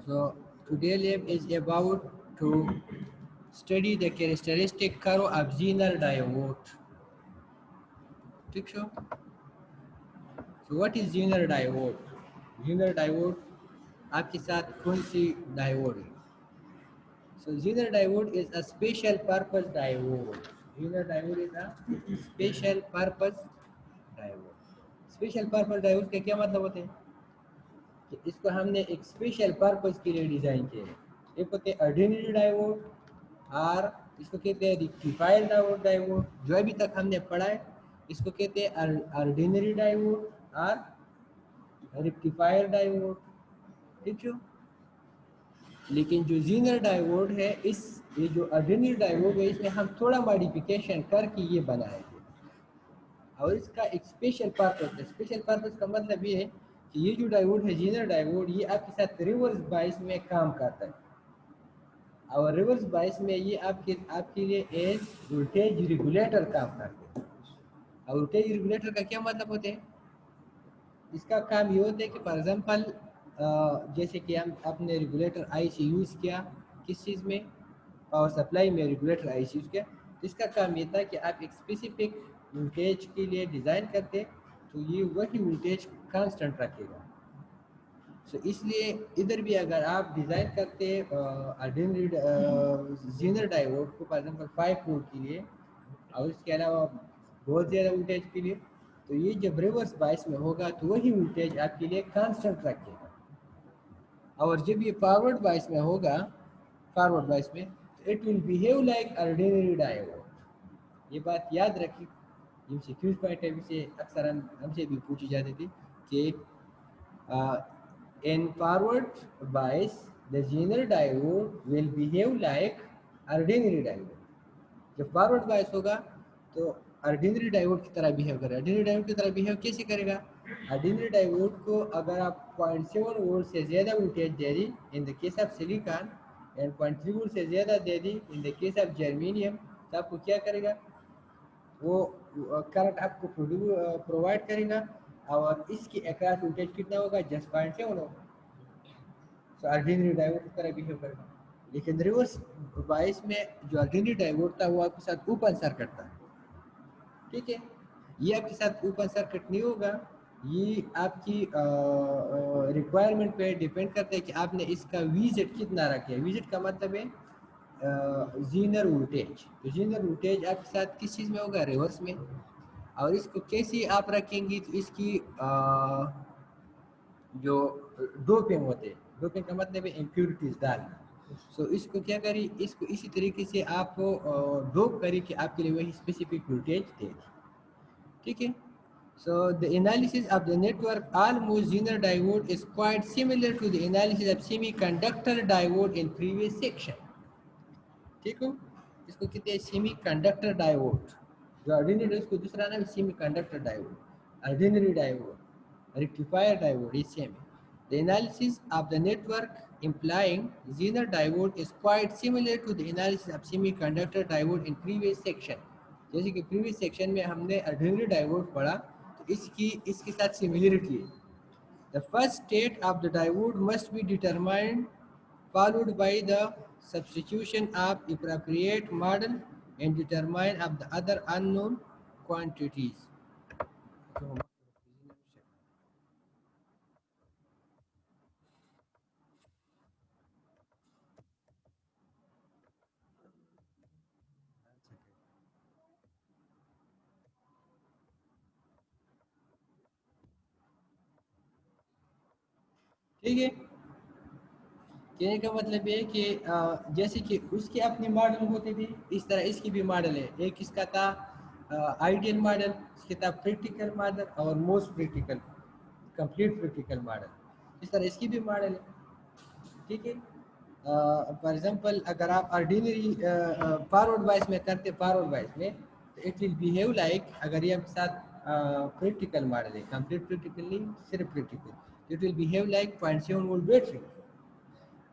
So today lab is about to study the characteristic curve of Zener diode. ठीक है? So what is Zener diode? Zener diode आपके साथ कौन सी diode है? So Zener diode is a special purpose diode. Zener diode is a special purpose diode. Special purpose diode का क्या मतलब होते हैं कि इसको हमने एक स्पेशल पर्पस के लिए डिज़ाइन किया है। एक होते हैं ऑर्डिनरी डायोड और इसको कहते हैं रेक्टिफायर डायोड। जो अभी तक हमने पढ़ा है इसको कहते हैं ऑर्डिनरी डायोड और रेक्टिफायर डायोड। ठीक है, लेकिन जो जीनर डायोड है इस ये जो ऑर्डिनरी डायोड है इसमें हम थोड़ा मॉडिफिकेशन करके ये बनाए हैं और इसका एक स्पेशल पर्पस है। स्पेशल पर्पस का मतलब ये है कि ये जो डायोड है जीनर डायोड ये आपके साथ रिवर्स बायस में काम करता है और रिवर्स बायस में ये आपके लिए एज वोल्टेज रेगुलेटर काम करते हैं। और वोल्टेज रेगुलेटर का क्या मतलब होते हैं? इसका काम ये होता है कि फॉर एग्जांपल जैसे कि हम अपने रेगुलेटर आईसी यूज़ किया किस चीज़ में, पावर सप्लाई में रेगुलेटर आईसी यूज़ किया, तो इसका काम ये था कि आप एक स्पेसिफिक वोल्टेज के लिए डिज़ाइन करते तो ये वही वोल्टेज कांस्टेंट रखेगा। सो इसलिए इधर भी अगर आप डिज़ाइन करते ऑर्डिनरी जीनर डायोड को फॉर एग्जांपल 5 वोल्ट के लिए और इसके अलावा बहुत ज़्यादा वोल्टेज के लिए, तो ये जब रिवर्स बायस में होगा तो वही वोल्टेज आपके लिए कांस्टेंट रखेगा। और जब ये फॉरवर्ड बायस में होगा, फॉरवर्ड बायस में, तो it will behave like ordinary diode. ये बात याद रखिए, एमसीक्यूज पॉइंट ऑफ व्यू से अक्सर हमसे भी पूछी जाती थी कि in forward bias the zener diode will behave like ordinary diode. जब फॉरवर्ड बायस होगा तो ऑर्डिनरी डायोड की तरह बिहेव करेगा। ऑर्डिनरी डायोड की तरह बिहेव कैसे करेगा? ऑर्डिनरी डायोड को अगर आप 0.7 वोल्ट से ज़्यादा वोल्टेज दे दी in the case of silicon and 0.3 volt से ज़्यादा दे दी in the case of germanium, तो आपको क्या करेगा? वो करंट आपको प्रोवाइड करेगा और इसकी अक्रॉस वोल्टेज कितना होगा? जस्ट 0.7 होगा। तो ऑर्डिनरी डायोड की तरह बिहेव करेगा। लेकिन रिवर्स बायस में जो ऑर्डिनरी डायोड था वो आपके साथ ओपन सर्किट था। ठीक है, ये आपके साथ ओपन सर्किट नहीं होगा। ये आपकी रिक्वायरमेंट पे डिपेंड करता है कि आपने इसका वीजेड कितना रखे है। वीजेड का मतलब है जीनर वोल्टेज। तो जीनर वोल्टेज आपके साथ किस चीज़ में होगा? रिवर्स में। और इसको कैसे आप रखेंगे? तो इसकी जो डोपिंग होते हैं, डोपिंग का मतलब है इम्प्योरिटीज डालना। सो इसको क्या करें? इसको इसी तरीके से आप डोप करें कि आपके लिए वही स्पेसिफिक वोल्टेज दे। ठीक है, so the analysis of the network almost Zener diode is quite similar to the analysis of semiconductor diode in previous section. ठीक हो, इसको कहते हैं सेमी कंडक्टर डायोड। जो ऑर्डिनरी है उसको दूसरा नाम semi conductor diode, ordinary diode, rectifier diode, ये सेम है। The analysis of the network implying Zener diode is quite similar to the analysis of semiconductor diode in previous section. जैसे कि previous section में हमने ऑर्डिनरी डायोड पढ़ा तो इसके साथ सिमिलरिटी है। The first state of the diode must be determined, followed by the substitution of appropriate model and determine of the other unknown quantities. ठीक है, कहने का मतलब ये है कि जैसे कि उसके अपने मॉडल होते थे इस तरह इसकी भी मॉडल है। एक इसका था आइडियल मॉडल, इसके था प्रैक्टिकल मॉडल और most practical, complete practical model. इस तरह इसकी भी मॉडल है। ठीक है, फॉर एग्जांपल अगर आप ऑर्डिनरी फॉरवर्ड बायस में करते फॉरवर्ड बायस में तो इट विल बिहेव लाइक, अगर ये आपके साथ प्रैक्टिकल मॉडल है, कंप्लीट प्रैक्टिकल नहीं सिर्फ practical, it will behave like 0.7 volt battery.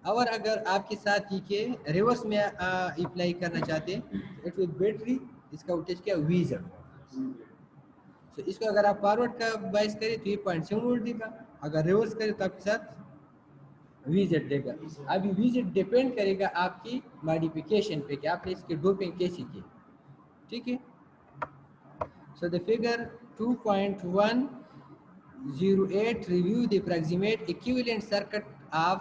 और अगर आपके साथ ये के रिवर्स में अप्लाई करना चाहते हैं तो इट विल बैटरी, इसका वोल्टेज क्या? वीजेड। तो इसको अगर आप फॉरवर्ड का बायस करें तो ये 0.7 वोल्ट देगा, अगर रिवर्स करें तो आपके साथ VZ देगा। अभी VZ डिपेंड करेगा आपकी मॉडिफिकेशन पे कि आपने इसकी डोपिंग कैसी की, ठीक है। So the figure 2.108 review the approximate equivalent circuit of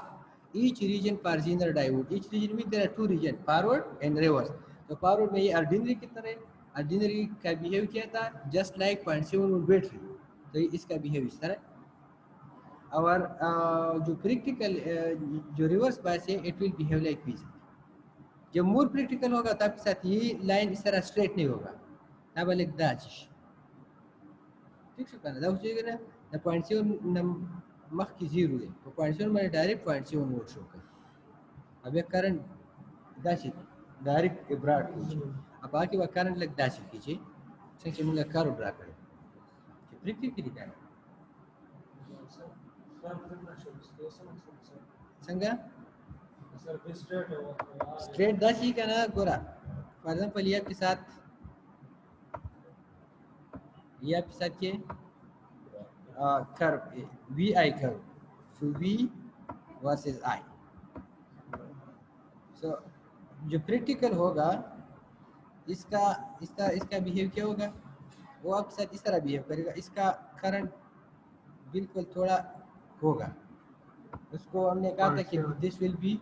each region for Zener diode. Each region means there are two regions, forward and reverse. तो फॉरवर्ड में ये ऑर्डिनरी की तरह, ऑर्डिनरी का बिहेव क्या था, जस्ट लाइक 0.7 वोल्ट बैटरी, तो इसका बिहेव इस तरह। और जो प्रैक्टिकल जो रिवर्स बायस है, it will behave like piece. जब मोर प्रैक्टिकल होगा तब के साथ ये लाइन इस तरह स्ट्रेट नहीं होगा, तब अलग दाजिश ठीक से करना दाव चाहिए ना, ना 0.7 मख की जीरो है, तो 0.7 मैंने डायरेक्ट 0.7 वोल्ट शो कर। अब एक करंट दाशी डायरेक्ट इब्राड कीजिए, अब बाकी वह करंट लग दाशी कीजिए, संख्या मुझे करो ड्रा करें कि प्रैक्टिकली क्या है संगा स्ट्रेट दाशी का ना गोरा। फॉर एग्जांपल ये आपके साथ के curve V I curve, so V versus I. So जो प्रैक्टिकल होगा इसका इसका इसका बिहेव क्या होगा, वो आपके साथ इस तरह बिहेव करेगा, इसका करंट बिल्कुल थोड़ा होगा, उसको हमने कहा था कि this will be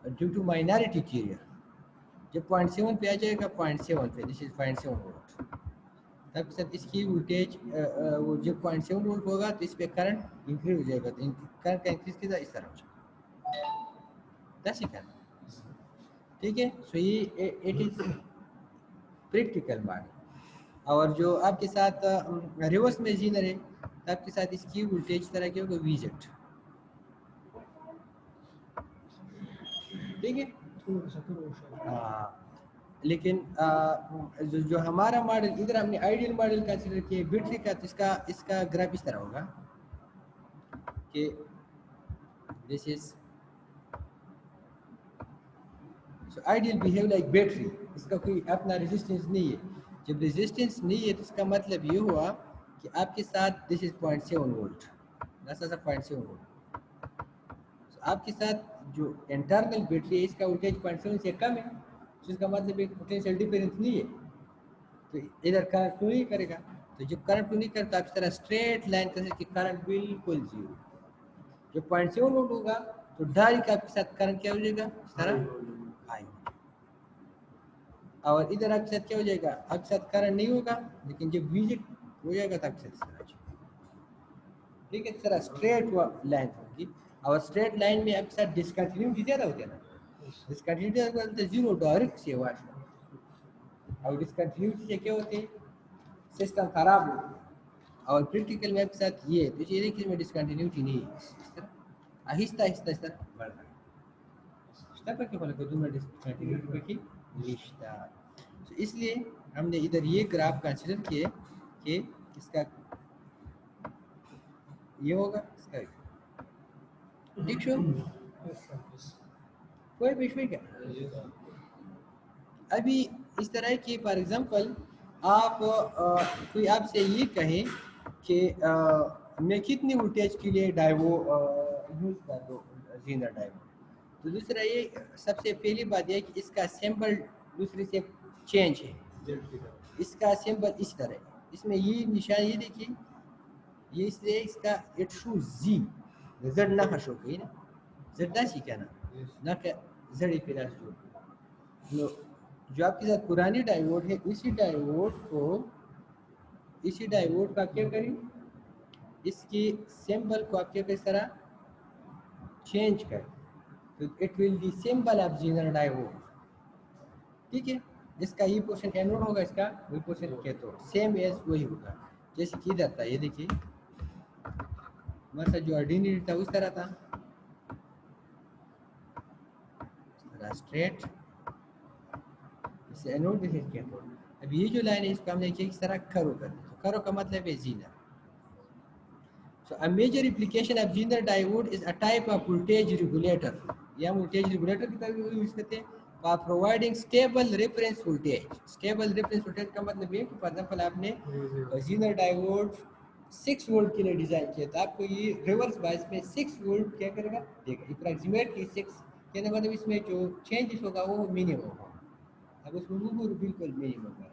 due to minority carrier. जब 0.7 पे आ जाएगा 0.7 पे, दिस इज 0.7 वोल्ट, तब सर इसकी वोल्टेज वो जब 0.7 वोल्ट होगा तो इस पे करंट इंक्रीज हो जाएगा, तो करंट का इंक्रीज कितना इस तरह हो जाएगा, दैट्स इट, ठीक है। सो ये इट इज प्रैक्टिकल बात। और जो आपके साथ रिवर्स में जीनर है, तो आपके साथ इसकी वोल्टेज तरह की होगा वीजेड, ठीक है। हाँ, लेकिन जो हमारा मॉडल इधर हमने आइडियल मॉडल कंसीडर किया बैटरी का, तो इसका ग्राफ इस तरह होगा कि this is so ideal behave like battery, इसका कोई अपना रेजिस्टेंस नहीं है। जब रेजिस्टेंस नहीं है तो इसका मतलब ये हुआ कि आपके साथ दिस इज 0.7 वोल्ट, ऐसा 0.7 वोल्ट, आपके साथ जो इंटरनल बैटरी है इसका वोल्टेज 0.7 से कम है, तो इसका मतलब एक पोटेंशियल डिफरेंस नहीं है, तो इधर करंट फ्लो नहीं करेगा। तो जब करंट फ्लो नहीं करता आप इस तरह स्ट्रेट लाइन कर कि करंट बिल्कुल जीरो। जब 0.7 वोल्ट होगा तो डायरेक्ट आपके साथ करंट क्या हो जाएगा, इस तरह हाई। और इधर आपके साथ क्या हो जाएगा, आपके साथ करंट नहीं होगा, लेकिन जब विजिट हो जाएगा तब आपके साथ इस तरह, ठीक है, इस तरह स्ट्रेट लाइन होगी। और स्ट्रेट लाइन में आपके साथ डिसकंटिन्यूटी ज़्यादा होती है ना, डिसकंटिन्यूटी जीरो डायरेक्ट से हुआ, और डिसकंटिन्यूटी से क्या होते हैं, सिस्टम खराब हो। और प्रैक्टिकल में आपके साथ ये तो ये देखिए इसमें डिसकंटिन्यूटी नहीं है, इस तरह आहिस्ता आहिस्ता इस तरह बढ़ रहा है, स्टेप के फल को दूसरा डिसकंटिन्यूटी की रिश्ता। तो इसलिए हमने इधर ये ग्राफ कंसीडर किए कि इसका ये होगा, इसका ठीक है, कोई भी इशू क्या। अभी इस तरह की फॉर एग्जांपल आप कोई आपसे ये कहें कि मैं कितनी वोल्टेज के लिए डाइवो यूज कर दो जीनर डाइवो, तो दूसरा ये सबसे पहली बात यह कि इसका सिंबल दूसरे से चेंज है, इसका सिंबल इस तरह, इसमें ये निशान ये देखिए, ये इसलिए इसका इट शू जी जेड ना शो कही ना, जेड सी क्या ना क्या जेड प्लस जो आपके साथ पुरानी डायोड है, इसी डायोड का क्या करें, इसकी सिंबल को आप क्या इस तरह चेंज करें, तो it will be symbol of Zener diode, ठीक है। इसका ये पोर्शन एनोड होगा, इसका वही पोर्शन कैथोड, सेम एज वही होगा जैसे कि इधर था, ये देखिए हमारे साथ जो ऑर्डिनरी था उस तरह था, स्ट्रेट इसे एनोड दिस इज कैथोड। अब ये जो लाइन है इसको हमने किया इस तरह करो कर दिया, तो करो का मतलब है Zener. So a major application of Zener diode is a type of voltage regulator. यह voltage regulator की तरह यूज करते हैं for providing stable reference voltage. Stable reference voltage का मतलब ये कि for example आपने Zener diode 6 वोल्ट के लिए डिज़ाइन किया, तो आपको ये रिवर्स बायस में 6 वोल्ट क्या करेगा देगा, अप्रॉक्सीमेटली 6 कहने मतलब इसमें जो चेंजेस होगा वो मिनिमम होगा। अब उसमें वो बिल्कुल मिनिमम है।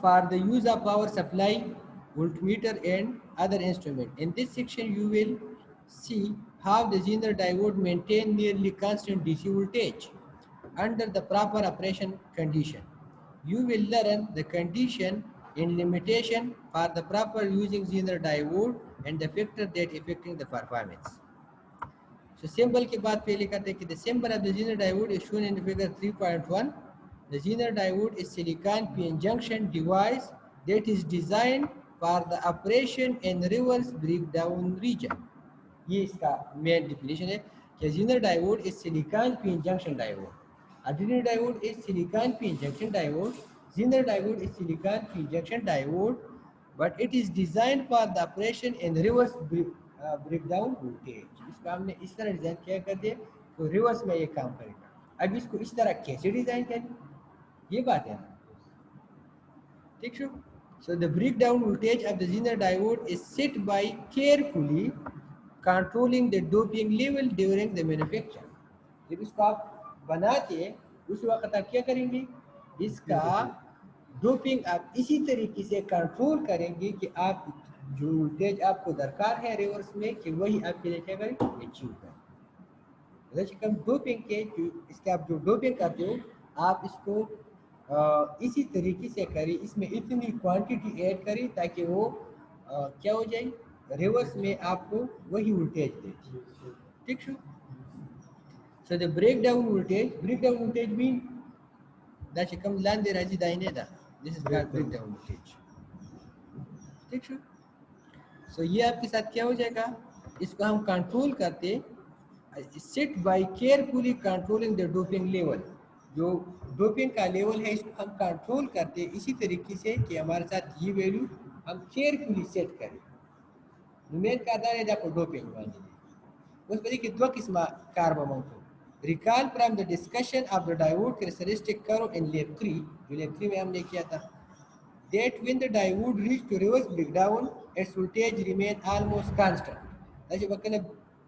For the use of power supply, voltmeter and other instrument. In this section you will see how the Zener diode maintain nearly constant DC voltage under the proper operation condition. You will learn the condition and limitation for the proper using Zener diode and the factor that affecting the performance. So symbol के बाद पहले कहते हैं कि the symbol of the Zener diode is shown in the figure 3.1. The Zener diode is silicon PN junction device that is designed for the operation in reverse breakdown region. ये इसका main definition है कि Zener diode is silicon PN junction diode. Arduino diode is silicon PN junction diode. Zener diode is silicon PN junction diode, but it is designed for the operation in reverse breakdown voltage. इसका हमने इस तरह design किया कर दिया तो reverse में ये काम करेगा। अब इसको इस तरह कैसे डिजाइन करें, ये बात है ना, ठीक है। So the breakdown voltage of the Zener diode is set by carefully controlling the doping level during the manufacture. जब इसको आप बनाते उस वक्त आप क्या करेंगे, इसका डोपिंग आप इसी तरीके से कंट्रोल करेंगे कि आप जो वोल्टेज आपको दरकार है रिवर्स में कि वही आपके लिए क्या करें अचीव करें। जैसे कम डोपिंग के इसके आप जो डोपिंग करते हो आप इसको इसी तरीके से करें, इसमें इतनी क्वांटिटी ऐड करें ताकि वो क्या हो जाए रिवर्स में आपको वही वोल्टेज दे, ठीक है। So the breakdown voltage mean that you come land there as दाहिने दा, this is called breakdown voltage, ठीक है। So ये आपके साथ क्या हो जाएगा, इसको हम कंट्रोल करते set by carefully controlling the doping level, जो डोपिंग का लेवल है इसको हम कंट्रोल करते इसी तरीके से कि हमारे साथ ये वैल्यू हम केयरफुली सेट करें। मेन का आधार है आपको डोपिंग वाली उस पर कि दो किस्म कार्बन को recall from the discussion of the diode characteristic curve in lab 3, जो lab 3 में हमने किया था, that when the diode reach to reverse breakdown its voltage remain almost constant. ऐसे बकने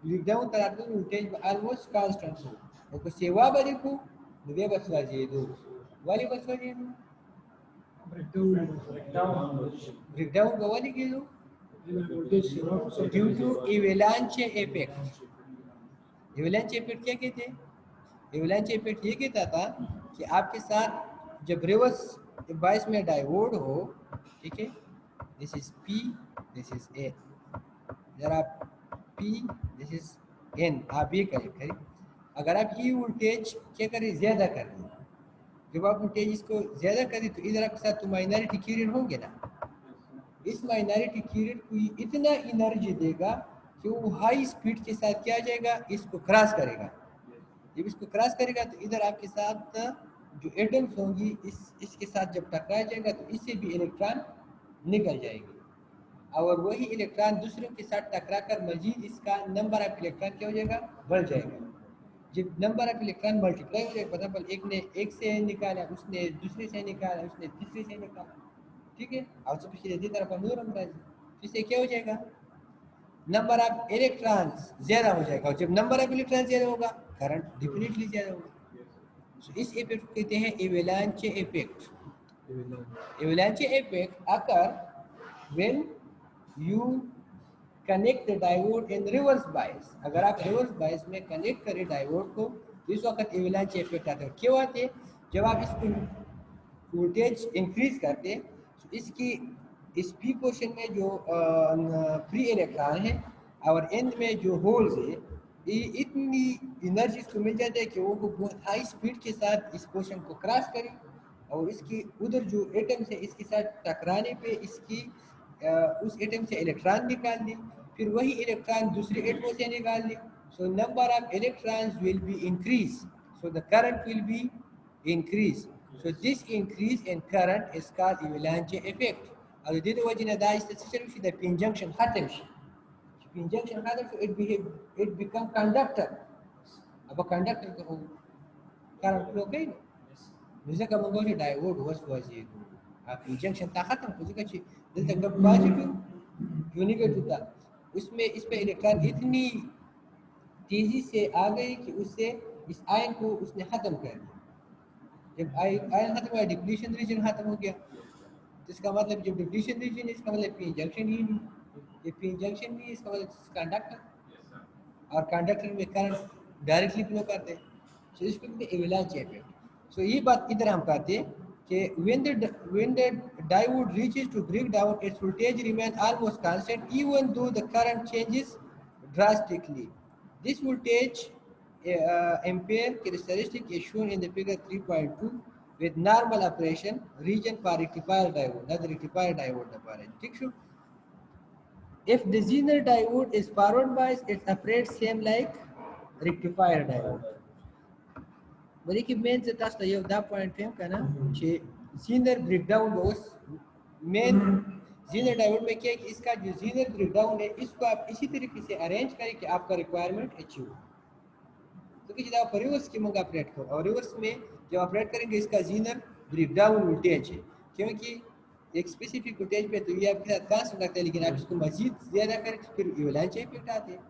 breakdown तरातु voltage almost constant हो, और कुछ सेवा बड़ी को निवे बसवा जी दो वाली बसवा जी दो breakdown को वाली की दो due to avalanche effect. Avalanche effect क्या कहते हैं, एवलांच इफेक्ट ये कहता था कि आपके साथ जब रिवर्स बायस में डायोड हो, ठीक है, this is P this is a, जरा पी दिस इज एन, आप ये करें अगर आप ये वोल्टेज क्या करें ज़्यादा कर दें, जब आप वोल्टेज इसको ज़्यादा करें तो इधर आपके साथ तो माइनॉरिटी क्यूरेंट होंगे ना, इस माइनॉरिटी क्यूरेंट को इतना एनर्जी देगा कि वो हाई स्पीड के साथ क्या जाएगा इसको क्रॉस करेगा, जब इसको क्रॉस करेगा तो इधर आपके साथ जो एटम्स होंगी इसके साथ जब टकरा जाएगा तो इससे भी इलेक्ट्रॉन निकल जाएंगे और वही इलेक्ट्रॉन दूसरों के साथ टकरा कर मजीद इसका नंबर ऑफ इलेक्ट्रॉन क्या हो जाएगा बढ़ जाएगा। जब नंबर ऑफ इलेक्ट्रॉन मल्टीप्लाई हो जाएगा, मतलब एक ने एक से निकाला, उसने दूसरे से निकाला, उसने तीसरे से निकाला, ठीक है, और सब सीधे तरफ नूर इससे क्या हो जाएगा नंबर ऑफ इलेक्ट्रॉन्स ज्यादा हो जाएगा, और जब नंबर ऑफ इलेक्ट्रॉन ज्यादा होगा करंट डेफिनेटली ज्यादा होगा। So, इस इफेक्ट को कहते हैं avalanche effect. Avalanche effect occur when you connect the diode in reverse bias, अगर आप रिवर्स बायस में कनेक्ट करें डायोड को तो इस वक्त एवेलांचे इफेक्ट आता है। क्यों आते हैं, जब आप इसको वोल्टेज इंक्रीज करते हैं तो इसकी इस पी पोर्शन में जो फ्री इलेक्ट्रॉन है और एंड में जो होल्स है ये इतनी एनर्जी इसको मिल जाती है कि वो बहुत हाई स्पीड के साथ इस पोर्शन को क्रॉस करे और इसकी उधर जो एटम से इसके साथ टकराने पे इसकी उस एटम से इलेक्ट्रॉन निकाल दी, फिर वही इलेक्ट्रॉन दूसरे एटमों से निकाल दी, so number of electrons will be increase, so the current will be increase, so this increase in current is called avalanche effect. और दे दो वजह ना इस तस्वीर में the pin junction खत्म शी, pin junction खत्म so it become conductor, अब conductor तो current flow कहीं जैसे कब मंगोली डायोड वस वजह आपकी जंक्शन था खत्म हो जाएगा जैसे कब पॉजिटिव जो नेगेटिव था उसमें इस पे इलेक्ट्रॉन इतनी तेजी से आ गई कि उससे इस आयन को उसने खत्म कर दिया। जब आयन खत्म हुआ डिप्लीशन रीजन खत्म हो गया, तो इसका मतलब जब डिप्लीशन रीजन है इसका मतलब पी जंक्शन ही नहीं, ये पी जंक्शन नहीं है इसका मतलब कंडक्टर, और कंडक्टर में करंट डायरेक्टली फ्लो करते हैं, सो इसको कहते हैं एवलांच इफेक्ट। सो ये बात इधर हम कहते हैं कि when the diode reaches to break down its voltage remain almost constant even though the current changes drastically. This voltage ampere characteristic is shown in the figure 3.2 with normal operation region for rectifier diode, not the rectifier diode number. If the Zener diode is forward biased, it operates same like rectifier diode. वही कि main से तास्ता ये दा point fame का ना कि Zener breakdown boss main Zener diode में क्या है कि इसका जो जीनर ब्रेकडाउन है इसको आप इसी तरीके से अरेंज करें कि आपका रिक्वायरमेंट अचीव हो। तो कि जब आप रिवर्स की मंग ऑपरेट करो और रिवर्स में जब ऑपरेट करेंगे इसका जीनर ब्रेकडाउन वोल्टेज है, क्योंकि एक स्पेसिफिक वोल्टेज पे तो ये आपके साथ कांस्टेंट रखता है, लेकिन आप इसको मजीद ज्यादा करें तो फिर एवलांच इफेक्ट आते हैं।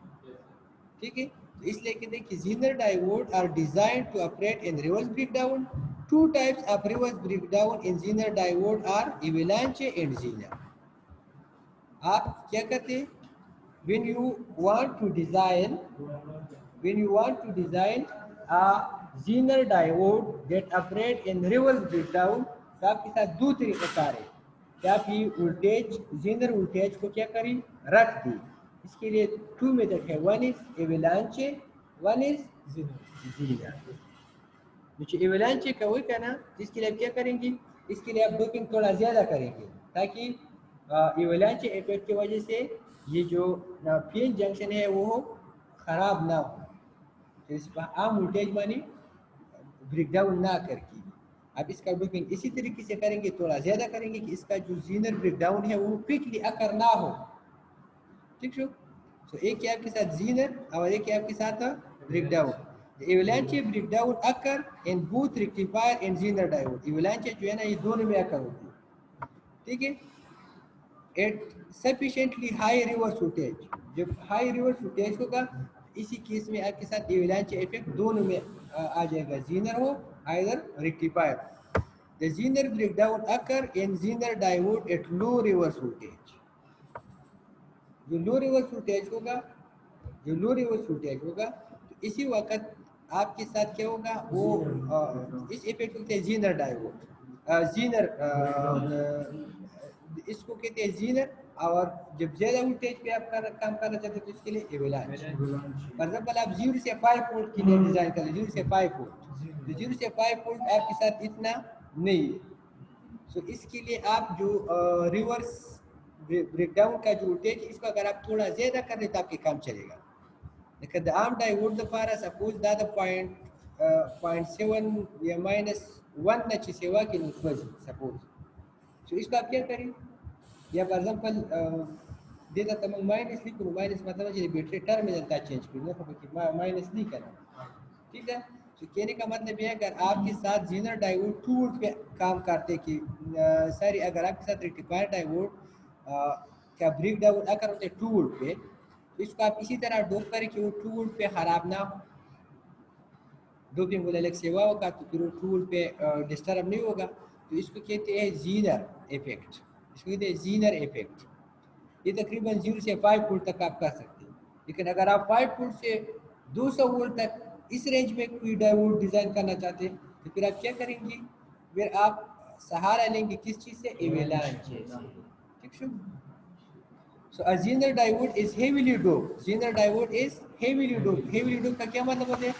ठीक है, तो इसलिए कहते हैं कि Zener diode are designed to operate in reverse breakdown. Two types of reverse breakdown in Zener diode are avalanche and Zener. आप क्या करते हैं when you want to design a Zener diode that operate in reverse breakdown, तो आपके साथ दो तरीक़ेकार है कि आप ये वोल्टेज Zener वोल्टेज को क्या करें रख दी। इसके लिए टू मेथड है, one is एवलांचे, one is Zener। जो एवलांचे का वही कहना, इसके लिए आप क्या करेंगे, इसके लिए आप डोपिंग थोड़ा ज़्यादा करेंगे ताकि एवलांचे इफेक्ट की वजह से ये जो पीएन जंक्शन है वो ख़राब ना हो, तो इस पर आम वोल्टेज मानी ब्रेकडाउन ना करके आप इसका डोपिंग इसी तरीके से करेंगे, थोड़ा ज़्यादा करेंगे कि इसका जो Zener ब्रेकडाउन है वो क्विकली अकर ना हो। ठीक है, तो एक है आपके साथ Zener और एक है आपके साथ breakdown. एवलांचे breakdown occur in both rectifier and Zener diode. एवलांचे जो है ना ये दोनों में अकर होती है। ठीक है, at sufficiently high reverse voltage, जब हाई रिवर्स वोल्टेज होगा इसी केस में आपके साथ एवलांचे इफेक्ट दोनों में आ जाएगा, Zener हो either rectifier. The Zener breakdown occur in Zener diode at low reverse voltage. जो लो रिवर्स वोल्टेज होगा, जो लो रिवर्स वोल्टेज होगा तो इसी वक्त आपके साथ क्या होगा वो इस इफेक्ट को कहते हैं Zener डायोड, Zener इसको कहते हैं Zener। और जब ज्यादा वोल्टेज पे आप काम करना चाहते हैं तो इसके लिए एवलांच। फॉर एग्जांपल आप 0 से 5 वोल्ट के लिए डिजाइन करें, 0 से 5 वोल्ट, तो 0 से 5 वोल्ट आपके साथ इतना नहीं है, सो इसके लिए आप जो रिवर्स ब्रेकडाउन का जो वोल्टेज इसको अगर आप थोड़ा ज्यादा कर लें तो आपके काम चलेगा। लेकिन द आर्म डायोड द पारा सपोज दा पॉइंट 7 या -1 नची सेवा के नुस्बत सपोज, सो इसको आप क्या करें या फॉर एग्जांपल देता तमाम माइनस लिखो, माइनस मतलब है बैटरी टर्मिनल का चेंज करना तो कि माइनस नहीं करना। ठीक है, तो कहने का मतलब ये है अगर आपके साथ Zener डायोड 2 वोल्ट पे काम करते कि सॉरी अगर आपके साथ रेक्टिफायर डायोड का ब्रेक डाउन अगर होते 2 वोल्ट पे, तो इसको आप इसी तरह डोप करें कि वो 2 वोल्ट पे खराब ना हो। डोपिंग वाला अलग सेवा होगा तो फिर वो 2 वोल्ट पे डिस्टर्ब नहीं होगा, तो इसको कहते हैं Zener इफेक्ट, इसको कहते हैं Zener इफेक्ट। ये तकरीबन 0 से 5 वोल्ट तक आप कर सकते हैं, लेकिन अगर आप 5 वोल्ट से 200 वोल्ट तक इस रेंज में कोई डायोड डिजाइन करना चाहते हैं तो फिर आप क्या करेंगे, फिर आप सहारा लेंगे किस चीज से, एवलांच से। ठीक है, सो अ Zener diode is heavily doped, Zener diode is heavily doped. Heavily doped का क्या मतलब होता है,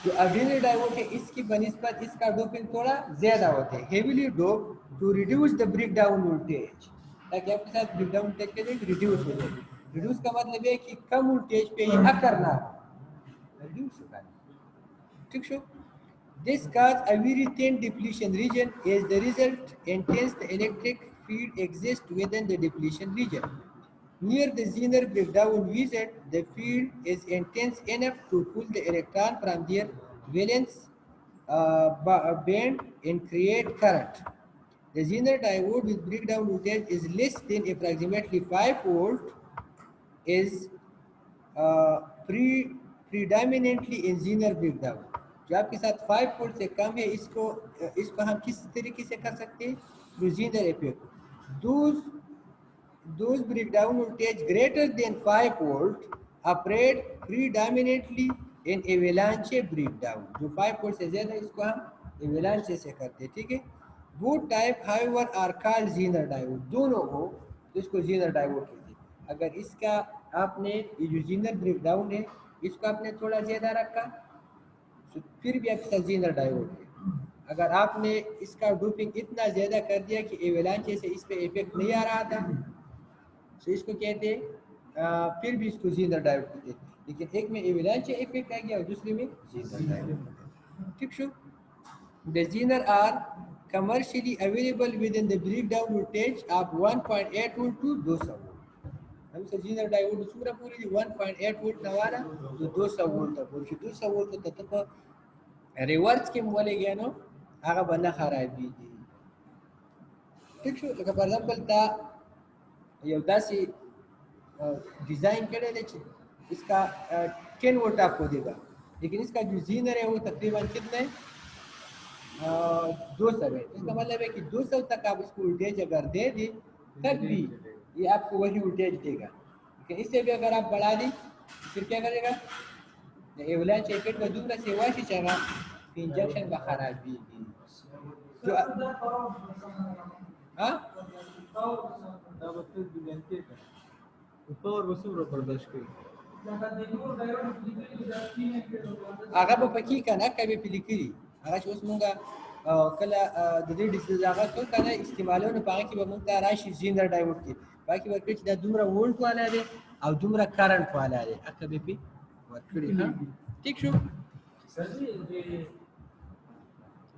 जो Zener डायोड है इसकी बनिस्बत इसका डोपिंग थोड़ा ज्यादा होता है, heavily doped to reduce the breakdown voltage, ताकि आपके साथ ब्रेकडाउन वोल्टेज के रिड्यूस हो जाए। रिड्यूस का मतलब है कि कम वोल्टेज पे ये अकर ना रिड्यूस होगा। ठीक है, this cause a very thin depletion region. As the result, intense electric field exists within the depletion region. Near the Zener breakdown region, the field is intense enough to pull the electron from their valence band and create current. The Zener diode with breakdown voltage is less than approximately 5 volt is uh, predominantly in Zener breakdown. जो आपके साथ 5 volt से कम है इसको हम किस तरीके से कर सकते हैं through Zener effect. Those breakdown voltage greater than 5 volt operate predominantly in avalanche breakdown. जो 5 volt से ज्यादा इसको हम avalanche से करते हैं, ठीक है. Both type however are called Zener diode. दोनों हो तो इसको Zener diode कहते हैं. अगर इसका आपने ये जो Zener breakdown है इसको आपने थोड़ा ज्यादा रखा तो फिर भी आपके साथ Zener diode है. अगर आपने इसका डोपिंग इतना ज्यादा कर दिया कि एवेलांचे से इस पे इफेक्ट नहीं आ रहा था तो इसको कहते हैं फिर भी इसको Zener डायोड कहते हैं. लेकिन एक में एवेलांचे इफेक्ट आ गया और दूसरे में Zener डायोड. ठीक show. The Zener are commercially available within the breakdown voltage of 1.8 volt to 200 volt. हमसे Zener डायोड सूरा पूरी 1.8 volt नवाला तो 200 volt तक और 200 volt तक रिवर्स के मोले गया नो आगा बना खराबी दि. ठीक शो. लगा फॉर एग्जांपल ता यू दासी डिजाइन करे ले इसका 10 वोल्ट आपको देगा लेकिन इसका जो Zener है वो तकरीबन कितने 200 है. इसका मतलब है कि 200 तक आप इसको वोल्टेज अगर दे दी तब भी ये आपको वही वोल्टेज देगा. लेकिन इससे भी अगर आप बढ़ा दी फिर क्या करेगा एवलांच इफेक्ट का दूसरा से वाशी चला इंजेक्शन का खराबी जो हाँ التطور بصورة برداشت كده. هغه په پکې کنه کوي پلیکري هغه چې اوس مونږه کله د دې ډیسپلی هغه کو کنه استعمالونه پاره کې به مونږ ته راشي Zener ډایوډ کې باقي ورکړي چې دا دومره وولټ والا دی او دومره کرنٹ والا دی اکه به پی ورکړي. ها ٹھیک شو.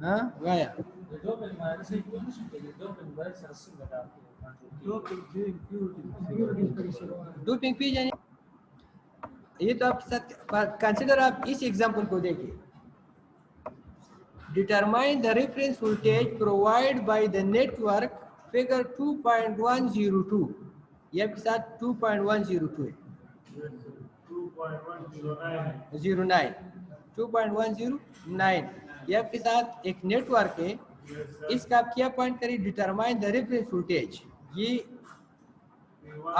ها وایا डोपिंग पी जाने ये तो आप कंसिडर आप इस एग्जांपल को देखिए. Determine the reference voltage provided by the network figure 2.102. ये आपके साथ 2.102 है 2.109 2.109 ये आपके साथ एक नेटवर्क है. इसका आप क्या पॉइंट करिए डिटरमाइन द रेफरेंस वोल्टेज ये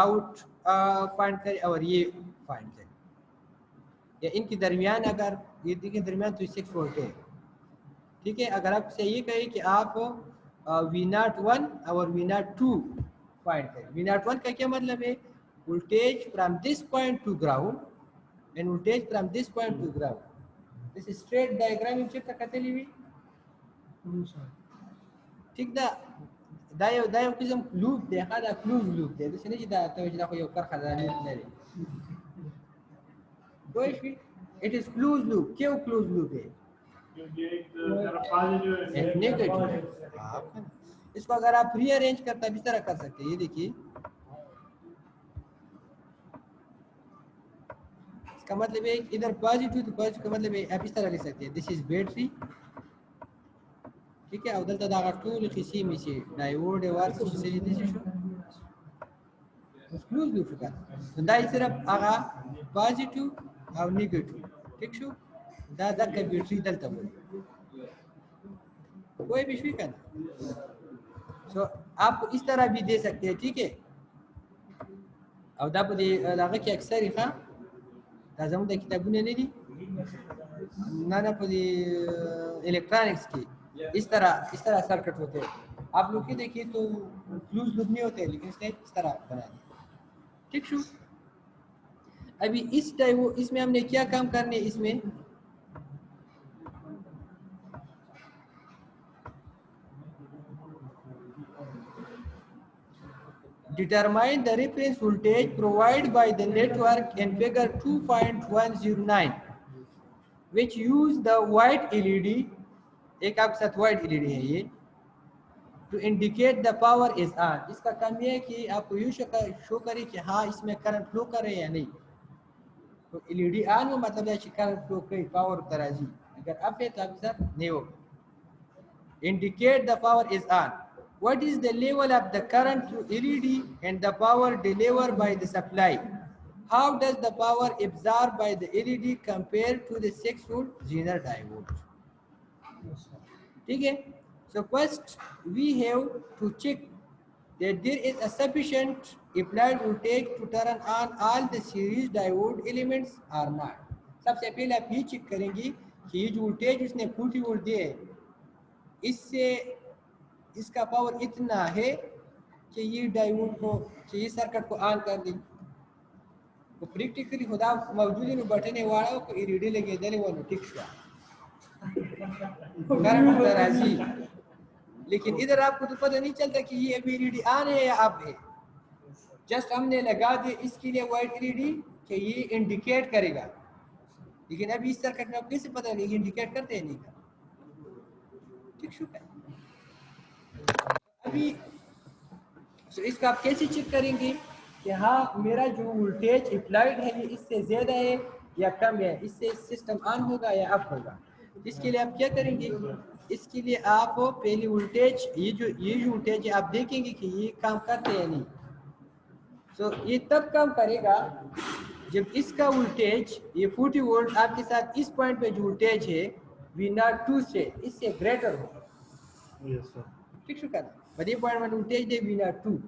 आउट पॉइंट करिए और ये पॉइंट करिए या इनके दरमियान अगर ये देखिए दरमियान तो 6 वोल्ट है. ठीक है. अगर आपसे ये कहे कि आप V01 और V02 पॉइंट करें. V01 का क्या मतलब है voltage from this point two ground end voltage from this point two ground. This straight diagram in चित्र कतली हुई ठीक दा दायो किस्म लूप दे هذا क्लोज लूप दे بس نجي دا توجه دا خو یو کرخه دا نه لري کوئی شي it is closed loop क्यों closed loop है नेगेटिव. इसको अगर आप रीअरेंज करता भी इस तरह कर सकते हैं. ये देखिए इसका मतलब है इधर पॉजिटिव तो पॉजिटिव का मतलब है आप इस तरह लिख सकते हैं दिस इज बैटरी. ठीक है. او دلته دا ټول قسمه می شي ډایوډ ورس چې دي شو کلوز لوپ کا دا صرف هغه پوزټیو او نیگیټیو. ٹھیک شو. دا د بیٹری دلته وي कोई भी शुरू करना. सो आप इस तरह भी दे सकते हैं. ठीक है. او دا په دې هغه کې اکثر ښه دا زموږ د کتابونو نه دي نه په دې इलेक्ट्रॉनिक्स کې इस तरह सर्किट होते हैं. आप लोग की देखिए तो क्लोज लूप नहीं होते लेकिन इसने इस तरह बना दिया. ठीक शू. अभी इस इसमें हमने क्या काम करने इसमें determine the reference voltage provided by the network in figure 2.109 which use the white LED. एक आपके साथ वाइट एलईडी है ये to indicate the power is on. इसका काम ये है कि आपको यू शो करे कि हाँ इसमें करंट फ्लो कर रहे हैं या नहीं. तो एलईडी ऑन में मतलब है कि करंट फ्लो कई पावर तराजी अगर अप है तो आपके साथ नहीं होगा. Indicate the power is on what is the level of the current through LED and the power delivered by the supply? How does the power absorbed by the LED compare to the 6 volt Zener diode? ठीक है? So first we have to check that there is a sufficient applied voltage to turn on all the series diode elements or not. सबसे पहले आप ये check करेंगे कि ये जो वोल्टेज उसने 40 वोल्ट दिए है, इससे इसका पावर इतना है कि ये डायोड को, कि ये सर्किट को ऑन कर दे. तो प्रैक्टिकली खुदा मौजूद है बटन वाला को एलईडी लगे देने वाला ठीक है करंट राजी. लेकिन इधर आपको तो पता नहीं चलता कि ये अभी एलईडी ऑन है या ऑफ है. जस्ट हमने लगा दिया इसके लिए वाइट एलईडी कि ये इंडिकेट करेगा, लेकिन अभी इस सर्किट में आपको कैसे पता नहीं इंडिकेट करते हैं नहीं का. ठीक शुक्र. अभी तो इसका आप कैसे चेक करेंगे कि हाँ मेरा जो वोल्टेज अप्लाइड है ये इससे ज़्यादा है या कम है, इससे सिस्टम ऑन होगा या ऑफ होगा. इसके लिए आप क्या करेंगे, इसके लिए आप पहले वोल्टेज ये जो वोल्टेज है आप देखेंगे कि ये काम करते हैं नहीं. तो ये तब काम करेगा जब इसका वोल्टेज ये 40 वोल्ट आपके साथ इस पॉइंट पे जो वोल्टेज है V02 से इससे ग्रेटर हो. ठीक शुक्र. बड़े पॉइंट में वोल्टेज है V02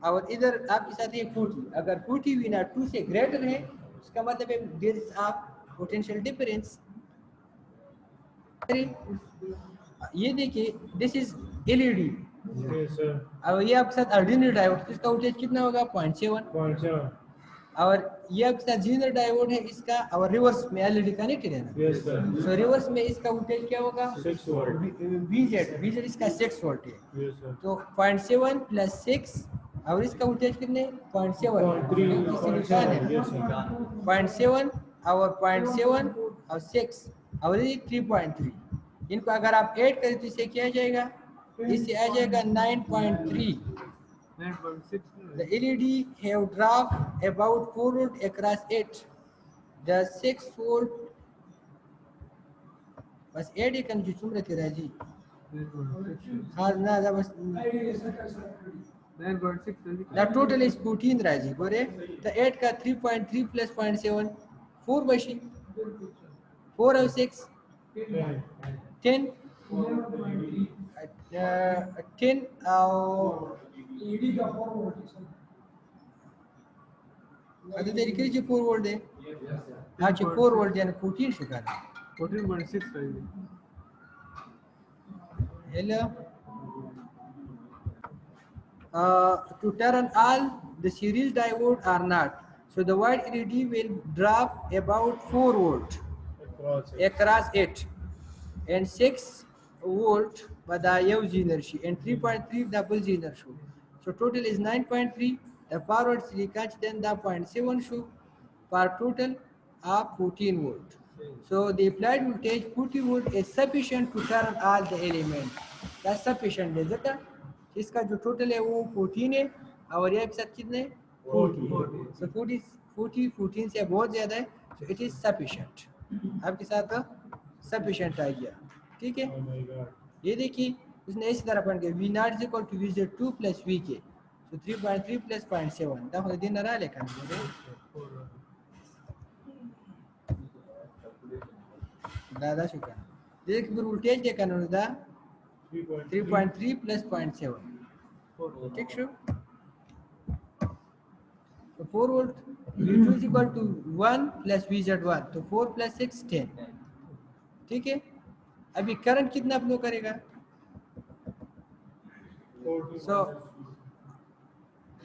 और इधर आपके साथ ये 40. अगर 40 V02 से ग्रेटर है इसका मतलब है there is a potential difference. ये देखिए दिस इज एलईडी. अब ये आपके साथ ऑर्डिनरी डायोड, इसका वोल्टेज कितना होगा 0.7. और ये आपके साथ जीनर डायोड है इसका, और रिवर्स में एलईडी कनेक्टेड है ना. सो रिवर्स में इसका वोल्टेज क्या होगा 6 वोल्ट. VZ इसका 6 वोल्ट है. तो 0.7 प्लस 6 और इसका वोल्टेज कितने 0.7 0.7 और 0.7 और 6 और ये 3.3. इनको अगर आप ऐड करें तो इसे क्या आ जाएगा, इसे आ जाएगा 9.3. The LED have dropped about 4 volt across it. The 6 volt बस 8 ही कंजूस तुम रहते राजी. हाँ ना ज़्यादा बस 9.6. The total is 14 राजी. बोले the 8 का 3.3 plus 0.7 4 बशी 4 और 6 10 10 और अरे तेरी कितनी 4 वोल्ट है. हाँ 4 वोल्ट यानी 14 शिकार 14.6 hello. To turn all the series diode or not, so the white LED will drop about 4 volt across it and 6 volt bada yav zener shi and 3.3 double zener shu. So total is 9.3. The forward silicon then the 0.7 shu for total of 14 volt. So the applied voltage 40 volt is sufficient to turn all the element. That's sufficient है ज़रा. इसका जो total है वो 14 है और ये साथ कितने 40. So 14 से बहुत ज़्यादा है. So it is sufficient. आपके साथ sufficient आ गया. ठीक है. ये देखिए इसने इसी तरह पढ़ के V0 is equal to VZ2 plus VK. So 3.3 plus 0.7. दाखिल दिन रहा लेकिन दादा शुक्र. देख फिर वोल्टेज क्या करना होता 3.3 plus 0.7. ठीक शो. तो 4 volt V2 is equal to 1 plus VZ1. तो 4 plus 6 10. ठीक है. अभी करंट कितना फ्लो करेगा सो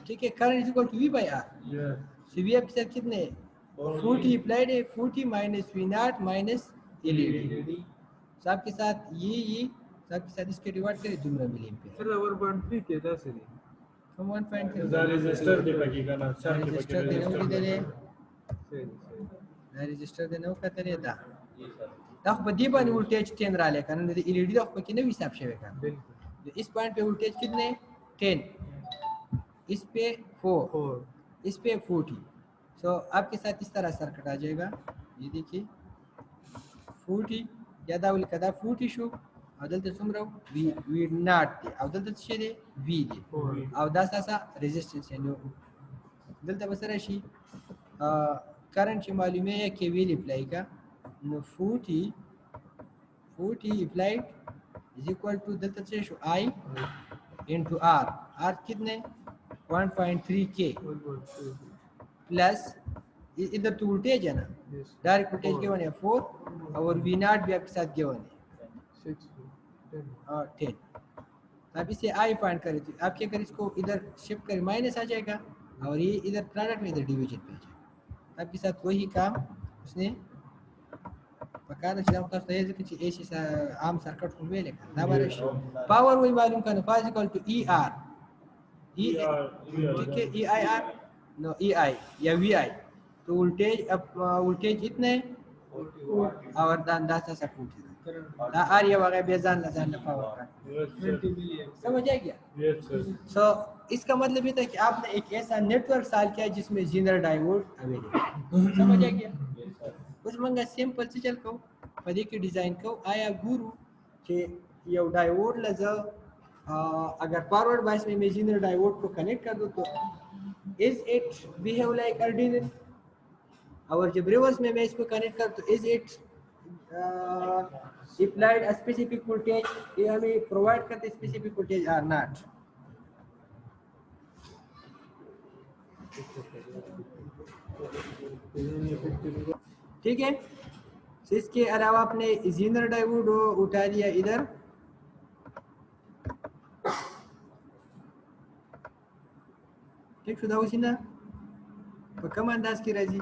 ठीक है. Current is equal to V by R. So V आपके साथ कितने 40 अप्लाइड है 40 माइनस V0 माइनस LED. सो आपके साथ ये सबके साथ इसके डिवाइड करें दूसरा मिली एम्पीयर सर 1.3 के था सर हम 1.3 दा रजिस्टर दे बाकी का ना सर के रजिस्टर बाकी देने को दे सही रजिस्टर देने को कहते दा तब बदी बन वोल्टेज 10 राले कारण एलईडी तक पे किने हिसाब से होगा. इस पॉइंट पे वोल्टेज कितने 10, इस पे 4, इस पे 40. सो आपके साथ इस तरह सर्किट आ जाएगा. ये देखिए 40 ज्यादा वाली कदा 40 show O دلته څومره we not the او دلته څه دی وی دی او دا ساسا ریزिस्टेंस نو دلته بسره شي کرنٹ چې معلومه ہے کې ویل اپلای کا نو 40 اپلایड is equal to دلته څه شو I into R कितने 1.3 K प्लस इधर तो वोल्टेज है ना डायरेक्ट वोल्टेज गिवन है 4 और V नॉट भी आपके साथ गिवन है 6 और 10 अब इसे I फाइंड करें तो आप क्या करें इसको इधर शिफ्ट करें माइनस आ जाएगा और ये इधर प्रोडक्ट में इधर डिवीजन पे आ जाएगा आपके साथ वही काम उसने पकाना चाहिए तो सही है कि ऐसे आम सर्किट को में लेकर ना बारिश पावर वही मालूम करना पावर इक्वल टू ER ठीक है EIR नो EI या VI तो वोल्टेज अब वोल्टेज इतने और दांदा सा सपोर्ट है दा आर ये वगैरह बेजान लजान पावर का समझ आ गया सो इसका मतलब ये था कि आपने एक ऐसा नेटवर्क साल किया जिसमें जीनर डायोड अवेलेबल समझ आ गया उस मंगा सिंपल से चल को पदी की डिजाइन को आया गुरु के ये डायोड लजा अगर फॉरवर्ड बायस में मैं जीनर डायोड को कनेक्ट कर दूं तो is it behave like ordinary और जब रिवर्स में मैं इसको कनेक्ट कर तो is it applied a specific voltage ये हमें प्रोवाइड करते स्पेसिफिक वोल्टेज आर नॉट ठीक है तो इसके अलावा आपने जीनर डायोड उठा दिया इधर ठीक शुदा उसी ना तो कम अंदाज की राजी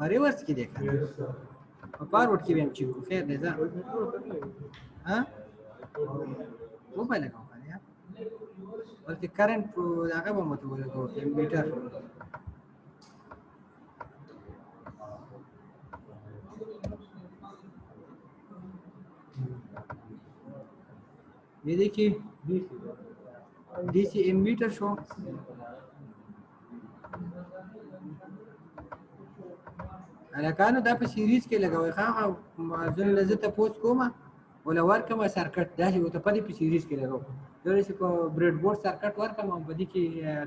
रिवर्स की देखा और फॉरवर्ड की भी हम चीज़ खैर नहीं था हाँ वो पहले कौन था यार बल्कि करंट आगे वो मत बोले तो एमीटर ये देखिए डीसी एमीटर शो अलकानो دا په سیریز کې لګوي خامخا ځل لزه ته پوسټ کومه ولا ورکم سرکټ دا چې ته په دې په سیریز کې لګاو دا چې په بریډ بورډ سرکټ ورکم په دې کې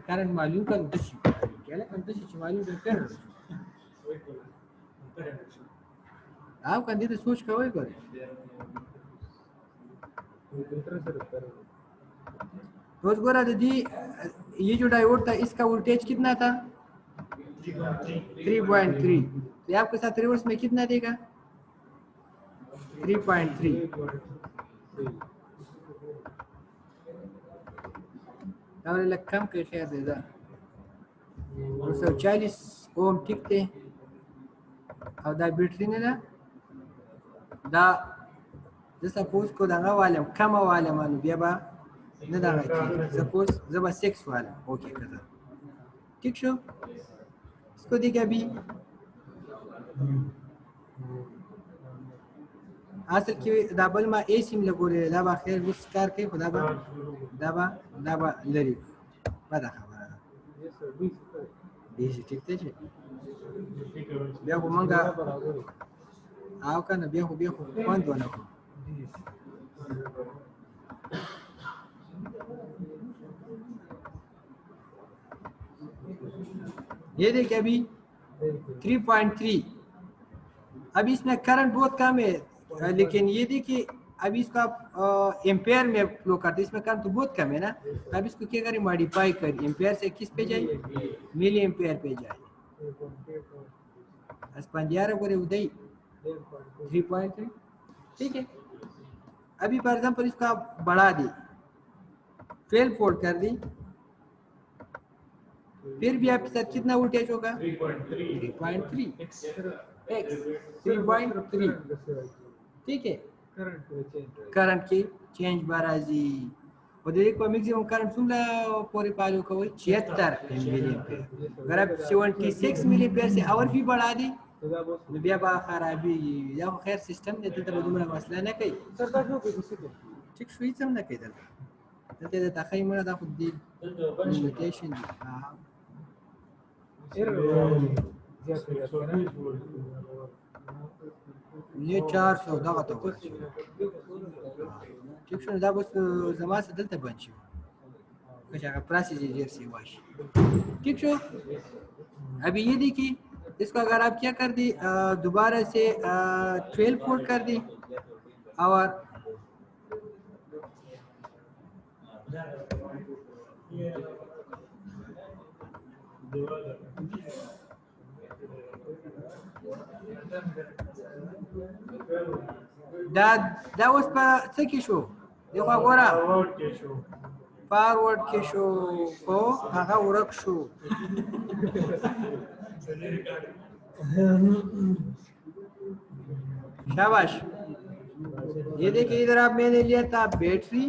کرنٹ معلوم کړم د شي کله کوم د شي چې معلوم کړم आप कंदी तो सोच कवर करे रोज गोरा दीदी ये जो डायोड था इसका वोल्टेज कितना था 3.3 तो आपके साथ रिवर्स में कितना देगा 3.3 और लखम के शेयर देगा 240 ओम ठीक थे और दा बैटरी ने ना दा सपोज को दांगा वाले कम वाले मानो बियाबा न दांगा सपोज जब 6 वाला ओके कदा ठीक शो इसको देखिए अभी असल की डबल में ए सिम लगोले दाबा खैर उस कार के खुदाबा दाबा लरी पता खबर ये ठीक थे जी बिया को मंगा आओ का ना बिया को कौन दोना को ये देखिए अभी 3.3 अभी इसमें करंट बहुत कम है लेकिन ये देखिए अभी इसका एम्पेयर में फ्लो करते इसमें करंट तो बहुत कम है ना अब इसको क्या करें मॉडिफाई करें एम्पेयर से किस पे जाए मिली एम्पेयर पे जाए अस्पंजारा करे उदय 3.3 ठीक है अभी फॉर एग्जांपल इसका बढ़ा दी 12 वोल्ट कर दी फिर भी आपके साथ कितना वोल्टेज होगा 3.3 ठीक है करंट की चेंज बाराजी और देखो मैक्सिमम करंट सुनला पूरे पालो का वही 76 मिलीएम्पेयर अगर आप 76 मिलीएम्पेयर से और भी बढ़ा दी तो बिया बा खराबी या खैर सिस्टम ने तो बदुमला मसला ना कई ठीक सुई सम ना कई दलते ده تخيمنا تاخد دي ليميتيشن دي نه 400 دغه ته ورسېږي ټیک شو دا بس زما څه دلته بند شي कि जगह प्रोसेस ईजियर से वाश ठीक शो अभी ये देखिए इसको अगर आप क्या कर दी दोबारा से 12 फोल्ड कर दी और دا اوس په څه کې شو دغه غوړه فارورډ کې شو خو هغه ورک شو शाबाश ये देखिए इधर आप मैंने लिया था बैटरी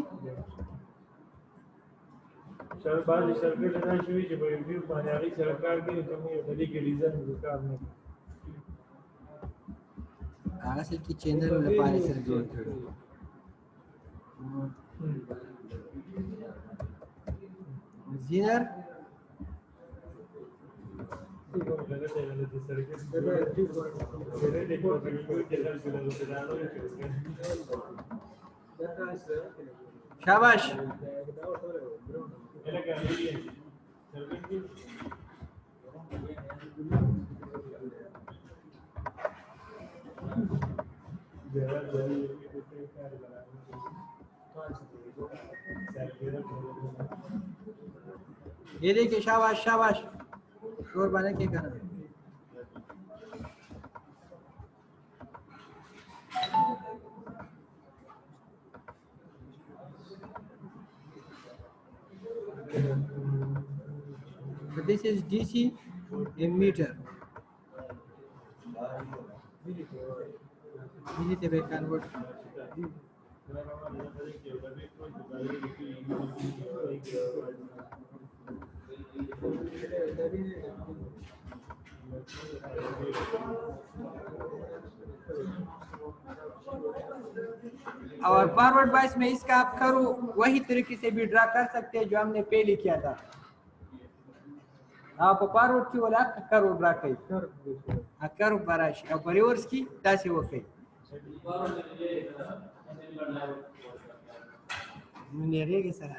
शाबाश सर्किट ना शुरू जब रिव्यू पानी सरकार की कम है बड़ी के रीजन विकार में कागज की चैनल में पानी से जोड़ करो जीनर शाबाश ये देखिए शाबाश शाबाश शोर बने के करना So this is DC emitter. DC to be convert. और फॉरवर्ड बायस में इसका आप करो वही तरीके से भी ड्रा कर सकते हैं जो हमने पहले किया था आप फॉरवर्ड की वाला करो ड्रा कई करो बराश और रिवर्स की तासे वो कई मेरे के सर